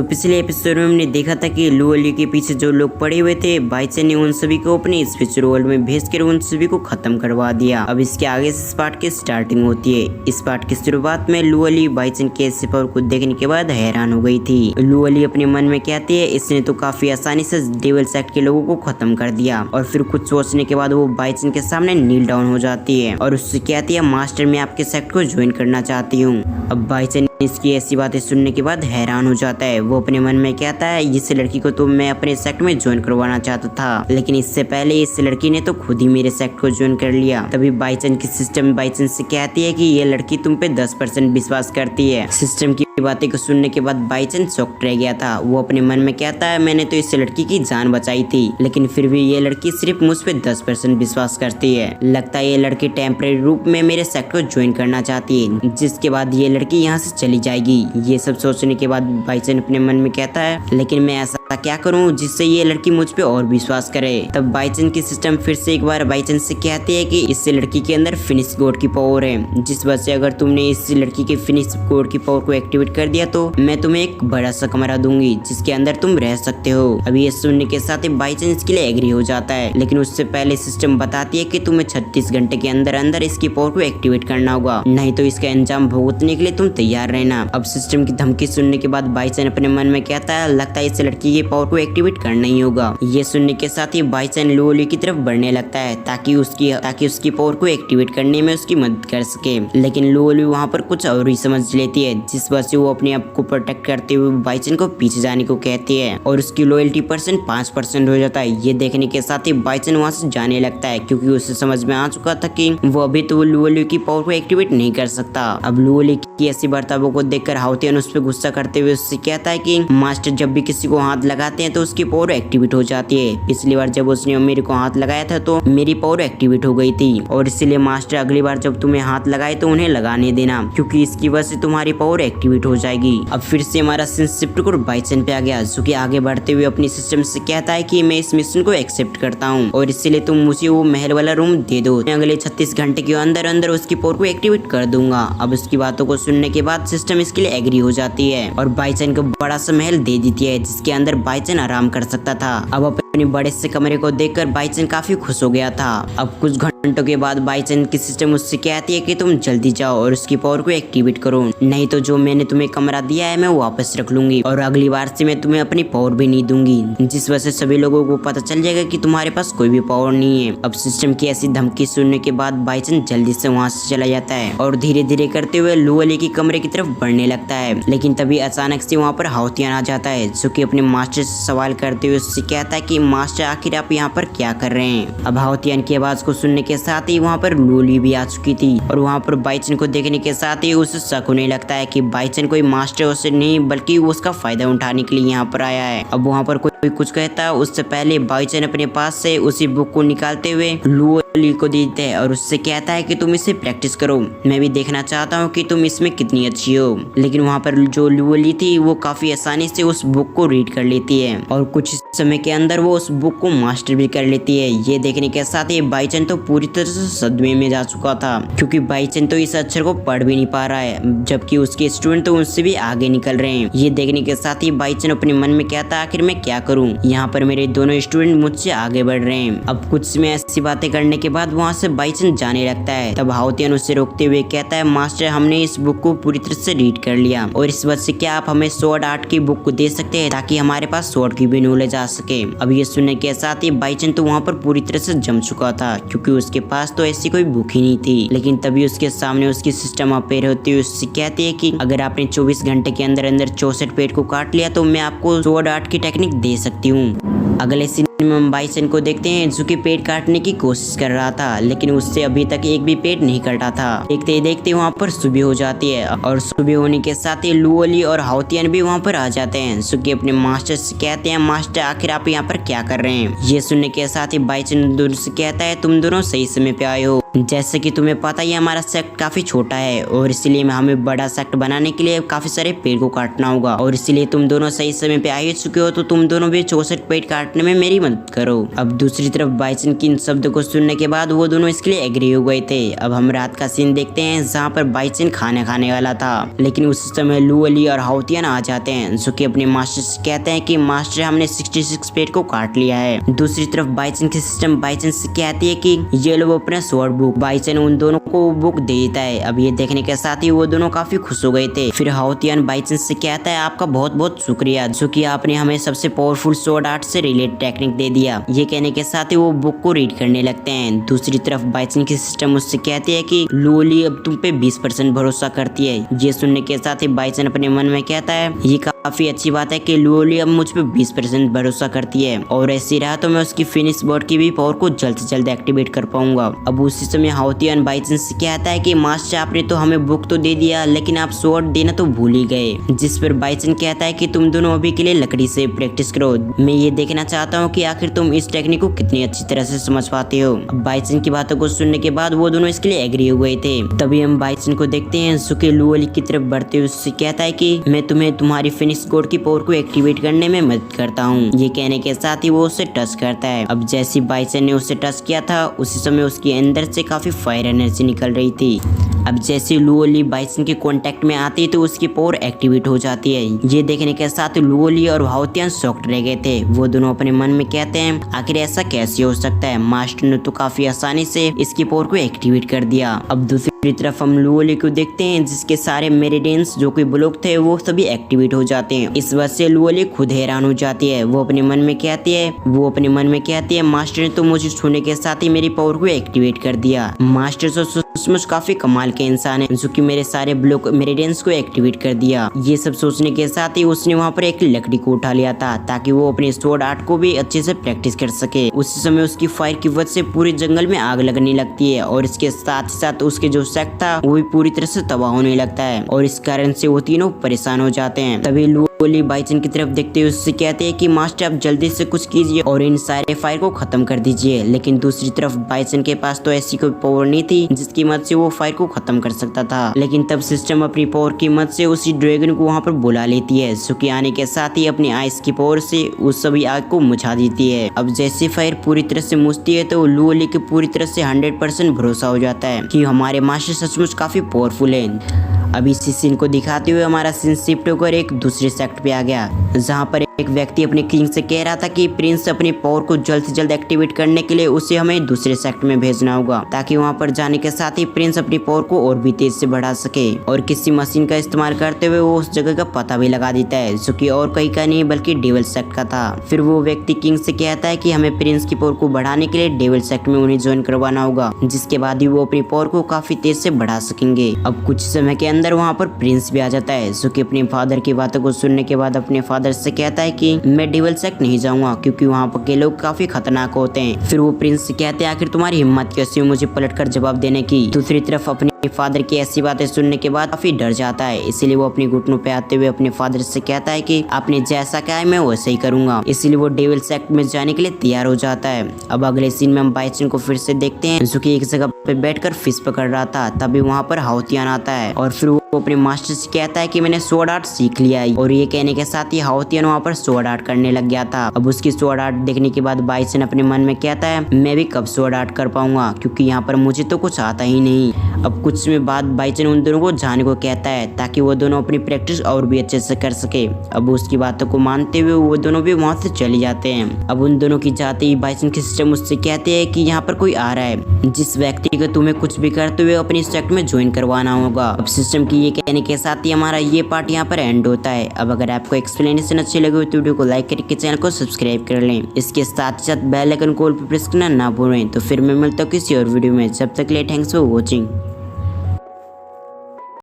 पिछले एपिसोड में हमने देखा था कि लू अली के पीछे जो लोग पड़े हुए थे, बाइचन ने उन सभी को अपने इस फ्यूचर वर्ल्ड में भेजकर उन सभी को खत्म करवा दिया। अब इसके आगे से इस पार्ट की स्टार्टिंग होती है। इस पार्ट की शुरुआत में लू अली बाइचन के ऐसे पावर को देखने के बाद हैरान हो गई थी। लू अली अपने मन में कहती है इसने तो काफी आसानी से डेविल सेक्ट के लोगों को खत्म कर दिया। और फिर कुछ सोचने के बाद वो बाइचन के सामने नील डाउन हो जाती है और उससे कहती है मास्टर मैं आपके सेक्ट को ज्वाइन करना चाहती हूँ। अब बाइचन इसकी ऐसी बातें सुनने के बाद हैरान हो जाता है। वो अपने मन में कहता है इस लड़की को तो मैं अपने सेक्ट में ज्वाइन करवाना चाहता था, लेकिन इससे पहले इस लड़की ने तो खुद ही मेरे सेक्ट को ज्वाइन कर लिया। तभी बाइचन की सिस्टम बाइचन से कहती है कि ये लड़की तुम पे 10% विश्वास करती है। सिस्टम की बातें को सुनने के बाद बाइचन शॉक्ड रह गया था। वो अपने मन में कहता है मैंने तो इस लड़की की जान बचाई थी, लेकिन फिर भी ये लड़की सिर्फ मुझ पे 10% विश्वास करती है। लगता है ये लड़की टेम्परेरी रूप में मेरे सेक्ट को ज्वाइन करना चाहती है, जिसके बाद ये लड़की यहाँ से चली जाएगी। ये सब सोचने के बाद बाइचन अपने मन में कहता है लेकिन मैं ऐसा क्या करूं जिससे ये लड़की मुझ पे और विश्वास करे। तब बाइचन की सिस्टम फिर से एक बार बाइचन से कहती है कि इस लड़की के अंदर फिनिश गॉड की पावर है, जिस वजह से अगर तुमने इस लड़की के फिनिश गॉड की पावर को एक्टिवेट कर दिया तो मैं तुम्हें एक बड़ा सा कमरा दूंगी जिसके अंदर तुम रह सकते हो। अब ये सुनने के साथ ही बाइचन इसके लिए एग्री हो जाता है, लेकिन उससे पहले सिस्टम बताती है कि तुम्हें 36 घंटे के अंदर अंदर इसकी पावर को एक्टिवेट करना होगा, नहीं तो इसका अंजाम भुगतने के लिए तुम तैयार रहना। अब सिस्टम की धमकी सुनने के बाद बाइचन अपने मन में कहता है लगता है इस लड़की की पावर को एक्टिवेट करना ही होगा। ये सुनने के साथ ही बाइचन लू अली की तरफ बढ़ने लगता है ताकि उसकी पावर को एक्टिवेट करने में उसकी मदद कर सके, लेकिन लू अली वहाँ पर कुछ और ही समझ लेती है, जिस वजह से वो अपने आप को प्रोटेक्ट करते हुए बाइचन को पीछे जाने को कहती है और उसकी लॉयल्टी परसेंट 5% हो जाता है। ये देखने के साथ ही बाइचन वहाँ से जाने लगता है, क्योंकि उसे समझ में आ चुका था कि वो अभी तो लू अली की पावर को एक्टिवेट नहीं कर सकता। अब लू अली की ऐसी बर्तावों को देखकर हाउतियन उस पर गुस्सा करते हुए उससे कहता है कि मास्टर जब भी किसी को हाथ लगाते हैं तो उसकी पावर एक्टिवेट हो जाती है। पिछली बार जब उसने मेरे को हाथ लगाया था तो मेरी पावर एक्टिवेट हो गई थी, और इसीलिए मास्टर अगली बार जब तुम्हें हाथ लगाए तो उन्हें लगाने देना, क्योंकि इसकी वजह से तुम्हारी पावर एक्टिवेट हो जाएगी। अब फिर से हमारा सीन शिफ्ट कर बाइचन पे आ गया, जो कि आगे बढ़ते हुए अपनी सिस्टम से कहता है कि मैं इस मिशन को एक्सेप्ट करता हूँ और इसीलिए तुम मुझे वो महल वाला रूम दे दो, मैं अगले 36 घंटे के अंदर अंदर उसकी पावर को एक्टिवेट कर दूंगा। अब उसकी बातों को सुनने के बाद सिस्टम इसके लिए एग्री हो जाती है और बाइचन को बड़ा सा महल दे देती है जिसके अंदर बाइचन आराम कर सकता था। अब अपने बड़े से कमरे को देखकर बाइचन काफी खुश हो गया था। अब कुछ घंटों के बाद बाइचन की सिस्टम उससे कहती है कि तुम जल्दी जाओ और उसकी पावर को एक्टिवेट करो, नहीं तो जो मैंने तुम्हें कमरा दिया है मैं वो वापस रख लूंगी और अगली बार से मैं तुम्हें अपनी पावर भी नहीं दूंगी, जिस वजह से सभी लोगों को पता चल जाएगा कि तुम्हारे पास कोई भी पावर नहीं है। अब सिस्टम की ऐसी धमकी सुनने के बाद बाइचन जल्दी से वहाँ से चला जाता है और धीरे धीरे करते हुए लू अली की कमरे की तरफ बढ़ने लगता है, लेकिन तभी अचानक से वहाँ पर हाउतियन आ जाता है, जो कि अपने मास्टर से सवाल करते हुए उससे कहता है कि मास्टर आखिर आप यहाँ पर क्या कर रहे हैं। अब हाउतियन की आवाज को सुनने के साथ ही वहाँ पर लू अली भी आ चुकी थी और वहाँ पर बाइचन को देखने के साथ ही उसे शक होने लगता है कि बाइचन कोई मास्टर उसे नहीं बल्कि वो उसका फायदा उठाने के लिए यहाँ पर आया है। अब वहाँ पर कोई कुछ कहता उससे पहले बाइचन अपने पास से उसी बुक को निकालते हुए लू अली को देता है और उससे कहता है कि तुम इसे प्रैक्टिस करो, मैं भी देखना चाहता हूँ कि तुम इसमें कितनी अच्छी हो। लेकिन वहाँ पर जो लू अली थी वो काफी आसानी से उस बुक को रीड कर लेती है और कुछ समय के अंदर वो उस बुक को मास्टर भी कर लेती है। ये देखने के साथ ही बाइचन तो पूरी तरह से सदमे में जा चुका था, क्योंकि बाइचन तो इस अक्षर को पढ़ भी नहीं पा रहा है, जबकि उसके स्टूडेंट तो उनसे भी आगे निकल रहे हैं। ये देखने के साथ ही बाइचन अपने मन में कहता आखिर मैं क्या करूं, यहाँ पर मेरे दोनों स्टूडेंट मुझसे आगे बढ़ रहे हैं। अब कुछ समय ऐसी बातें करने के बाद वहाँ से बाइचन जाने लगता है। तब हाउतियन उसे रोकते हुए कहता है मास्टर हमने इस बुक को पूरी तरह से रीड कर लिया और इस वजह से क्या आप हमें स्वॉर्ड आर्ट की बुक को दे सकते हैं ताकि हमारे पास स्वॉर्ड की भी नॉलेज आ सके। अब ये सुनने के साथ ही बाइचन तो वहाँ पर पूरी तरह से जम चुका था, क्योंकि उसके पास तो ऐसी कोई बुक ही नहीं थी। लेकिन तभी उसके सामने उसकी सिस्टम अपेयर होती है, उससे कहती है कि अगर आपने 24 घंटे के अंदर अंदर 64 पेड़ को काट लिया तो मैं आपको स्वॉर्ड आर्ट की टेक्निक दे सकती हूँ। अगले सीन में हम बाइचन को देखते हैं जो कि पेड़ काटने की कोशिश कर रहा था, लेकिन उससे अभी तक एक भी पेड़ नहीं कटा था। देखते ही देखते वहाँ पर सुबह हो जाती है और सुबह होने के साथ ही लू अली और हाउतियन भी वहाँ पर आ जाते हैं, जो कि अपने मास्टर से कहते हैं मास्टर आखिर आप यहाँ पर क्या कर रहे हैं। ये सुनने के साथ ही बाइचन दोनों से कहता है तुम दोनों सही समय पे आए हो, जैसे कि तुम्हें पता ही है, हमारा सेक्ट काफी छोटा है और इसलिए हमें बड़ा सेक्ट बनाने के लिए काफी सारे पेड़ को काटना होगा और इसलिए तुम दोनों सही समय पे आ ही चुके हो, तो तुम दोनों भी 64 पेड़ काटने में मेरी मदद करो। अब दूसरी तरफ बाइसन की इन शब्दों को सुनने के बाद वो दोनों इसके लिए एग्री हो गए थे। अब हम रात का सीन देखते हैं जहाँ पर बाइसन खाना खाने वाला था, लेकिन उस समय लू अली और हाउतियान आ जाते हैं जो कि अपने मास्टर से कहते हैं कि मास्टर हमने 66 पेड़ को काट लिया है। दूसरी तरफ बाइसन की सिस्टम बाइसन से कहती है कि ये लो अपना स्वॉर्ड बुक। बाइसन उन दोनों को बुक दे देता है। अब ये देखने के साथ ही वो दोनों काफी खुश हो गए थे। फिर हाउतियान बाइसन से कहता है आपका बहुत बहुत शुक्रिया जो कि आपने हमें सबसे पावरफुल स्वॉर्ड आर्ट से रिलेटेड टेक्निक दे दिया। ये कहने के साथ ही वो बुक को रीड करने लगते हैं। दूसरी तरफ बाइसन की सिस्टम उससे कहती है कि लू अली अब तुम पे 20% भरोसा करती है। ये सुनने के साथ ही बाइसन अपने मन में कहता है ये काफी अच्छी बात है कि लू अली अब मुझ पे 20% भरोसा करती है और ऐसी रहा तो मैं उसकी फिनिश बोर्ड की भी पावर को जल्द से जल्द एक्टिवेट कर पाऊंगा। अब उसी समय हाउतियान बाइसन से कहता है कि मास्टर आपने तो हमें बुक तो दे दिया लेकिन आप स्वॉर्ड देना तो भूल ही गए। जिस पर बाइसन कहता है कि तुम दोनों अभी के लिए लकड़ी से प्रैक्टिस करो, मैं ये देखना चाहता हूँ कि आखिर तुम इस टेक्निक को कितनी अच्छी तरह से समझ पाते हो। बाइसन की बातों को सुनने के बाद वो दोनों इसके लिए एग्री हो गए थे। तभी हम बाइसन को देखते हैं जो लू अली की तरफ बढ़ते हुए उससे कहता है कि मैं तुम्हें तुम्हारी फिनिश गोड की पावर को एक्टिवेट करने में मदद करता हूँ। ये कहने के साथ ही वो उससे टच करता है। अब जैसी बाइसन ने उससे टच किया था उसी समय उसके अंदर से काफी फायर एनर्जी निकल रही थी। अब जैसे लू अली बाइसन के कांटेक्ट में आती है तो उसकी पावर एक्टिवेट हो जाती है। ये देखने के साथ लू अली और हाउतियान शॉक्ड रह गए थे। वो दोनों अपने मन में कहते हैं आखिर ऐसा कैसे हो सकता है, मास्टर ने तो काफी आसानी से इसकी पावर को एक्टिवेट कर दिया। अब दूसरी तरफ हम लू अली को देखते हैं जिसके सारे मेरिडियंस जो कि ब्लॉक थे वो सभी एक्टिवेट हो जाते हैं। इस वजह से लू अली खुद हैरान हो जाती है। वो अपने मन में कहती है मास्टर ने तो मुझे छूने के साथ ही मेरी पावर को एक्टिवेट कर दिया। मास्टर तो सचमुच काफी कमाल के इंसान है जो कि मेरे सारे ब्लॉक मेरिडियंस को एक्टिवेट कर दिया। ये सब सोचने के साथ ही उसने वहाँ पर एक लकड़ी को उठा लिया था ताकि वो अपने स्वॉर्ड आर्ट को भी अच्छे से प्रैक्टिस कर सके। उसी समय उसकी फायर की वजह से पूरे जंगल में आग लगने लगती है और इसके साथ ही साथ उसके जो सेक्ट था वो भी पूरी तरह से तबाह होने लगता है और इस कारण से वो तीनों परेशान हो जाते हैं। तभी लू अली बाइसन की तरफ देखते हुए उससे कहते हैं कि मास्टर आप जल्दी से कुछ कीजिए और इन सारे फायर को खत्म कर दीजिए। लेकिन दूसरी तरफ बाइसन के पास तो ऐसी कोई पावर नहीं थी जिसकी मदद से वो फायर को खत्म कर सकता था। लेकिन तब सिस्टम अपनी पावर की मदद से उसी ड्रैगन को वहाँ पर बुला लेती है जो कि आने के साथ ही अपनी आइस की पावर से उस सभी आग को मुझा देती है। अब जैसे फायर पूरी तरह से मुझती है तो लू अली के पूरी तरह से 100% भरोसा हो जाता है कि हमारे मास्टर सचमुच काफी पावरफुल है। अब इसी सीन को दिखाते हुए हमारा सीन शिफ्ट होकर एक दूसरे सेक्ट पे आ गया जहाँ पर एक व्यक्ति अपने किंग से कह रहा था कि प्रिंस अपनी पावर को जल्द से जल्द एक्टिवेट करने के लिए उसे हमें दूसरे सेक्ट में भेजना होगा ताकि वहाँ पर जाने के साथ ही प्रिंस अपनी पावर को और भी तेज से बढ़ा सके और किसी मशीन का इस्तेमाल करते हुए वो उस जगह का पता भी लगा देता है जो कि और कहीं का नहीं बल्कि डेविल सेक्ट का था। फिर वो व्यक्ति किंग से कहता है कि हमें प्रिंस की पावर को बढ़ाने के लिए डेविल सेक्ट में उन्हें ज्वाइन करवाना होगा जिसके बाद ही वो अपनी पावर को काफी तेज से बढ़ा सकेंगे। अब कुछ समय के अंदर वहाँ पर प्रिंस भी आ जाता है जो कि अपने फादर की बातों को सुनने के बाद अपने फादर से कहता है कि मैं डेविल सेक्ट नहीं जाऊंगा क्योंकि वहाँ पर के लोग काफी खतरनाक होते हैं। फिर वो प्रिंस से कहते हैं आखिर तुम्हारी हिम्मत कैसी हुई मुझे पलटकर जवाब देने की। दूसरी तरफ अपने फादर की ऐसी बातें सुनने के बाद काफी डर जाता है, इसीलिए वो अपने घुटनों पे आते हुए अपने फादर से कहता है कि आपने जैसा कहा है मैं वैसे ही करूंगा। इसीलिए वो डेविल सेक्ट में जाने के लिए तैयार हो जाता है। अब अगले सीन में हम बाइसन को फिर से देखते हैं जो कि एक जगह पे बैठकर फिश पकड़ रहा था। तभी वहाँ पर हाउतियान आता है और फिर वो अपने मास्टर से कहता है कि मैंने स्वॉर्ड आर्ट सीख लिया है और ये कहने के साथ ही हाउतियान वहाँ पर स्वॉर्ड आर्ट करने लग गया था। अब उसकी स्वॉर्ड आर्ट देखने के बाद बाइसन अपने मन में कहता है मैं भी कब स्वॉर्ड आर्ट कर पाऊंगा क्योंकि यहाँ पर मुझे तो कुछ आता ही नहीं। अब कुछ समय बाद बाइसन उन दोनों को जाने को कहता है ताकि वो दोनों अपनी प्रैक्टिस और भी अच्छे से कर सके। अब उसकी बातों को मानते हुए वो दोनों भी वहाँ से चले जाते हैं। अब उन दोनों की जाते ही बाइसन की सिस्टम उससे कहते हैं कि यहाँ पर कोई आ रहा है जिस व्यक्ति को तुम्हें कुछ भी करते हुए अपनी सेक्ट में ज्वाइन करवाना होगा। अब सिस्टम की ये कहने के साथ ही हमारा ये पार्ट यहाँ पर एंड होता है। अब अगर आपको एक्सप्लेनेशन अच्छी लगी तो वीडियो को लाइक करके चैनल को सब्सक्राइब कर लें। इसके साथ साथ बेल आइकन को ऑल पे प्रेस करना ना भूलें। तो फिर मैं मिलता हूँ किसी और वीडियो में, जब तक के लिए थैंक्स फॉर वॉचिंग।